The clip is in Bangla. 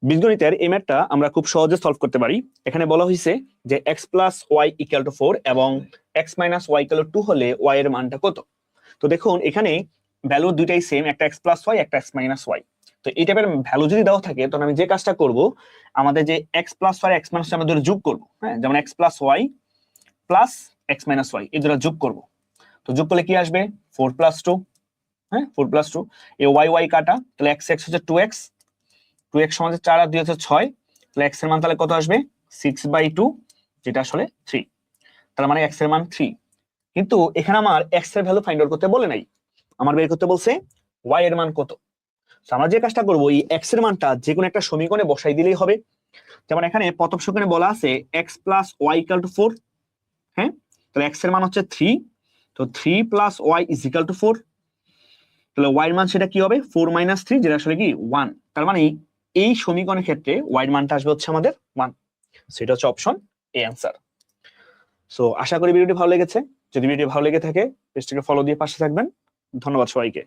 বীজগণিতের এই ম্যাথটা আমরা খুব সহজে সলভ করতে পারি। এখানে বলা হয়েছে যে x plus y equal to 4 এবং x minus y equal to 2 হলে y এর মানটা কত। তো দেখুন এখানে ভ্যালু দুইটাই সেম, একটা x প্লাস ওয়াই, একটা x মাইনাস ওয়াই। তো এই টাইপের ভ্যালু যদি দেওয়া থাকে তখন আমি যে কাজটা করব, আমাদের যে x plus y x minus y আমরা যোগ করব, হ্যাঁ, যেমন x plus y plus x minus y এই দুটো যোগ করব। তো যোগ করলে কি আসবে 4 প্লাস 2, হ্যাঁ 4 প্লাস 2, এই y y কাটা, তাহলে x x হচ্ছে 2x, 2x সমান 4 আর 2 হচ্ছে 6, তাহলে x এর মান তাহলে কত আসবে 6/2, যেটা আসলে 3। তার মানে x এর মান 3। কিন্তু এখানে আমার x এর ভ্যালু ফাইন্ড আউট করতে বলে নাই, আমার বের করতে বলছে y এর মান কত। তো আমরা যে কাজটা করব, এই x এর মানটা যে কোনো একটা সমীকরণে বসাই দিলেই হবে। যেমন এখানে প্রথম সমীকরণে বলা আছে x plus y equal to 4, হ্যাঁ, তাহলে x এর মান হচ্ছে 3, তো 3 plus y is equal to 4, তাহলে y এর মান সেটা কি হবে 4 মাইনাস 3, যেটা আসলে কি 1। তার মানে এই সমীকরণের ক্ষেত্রে y এর মানটা আসবে হচ্ছে আমাদের 1। সেটা হচ্ছে অপশন এ অ্যান্সার। সো আশা করি ভিডিওটি ভালো লেগেছে। যদি ভিডিও ভালো লেগে থাকে পেজটিকে ফলো দিয়ে পাশে থাকবেন। ধন্যবাদ সবাইকে।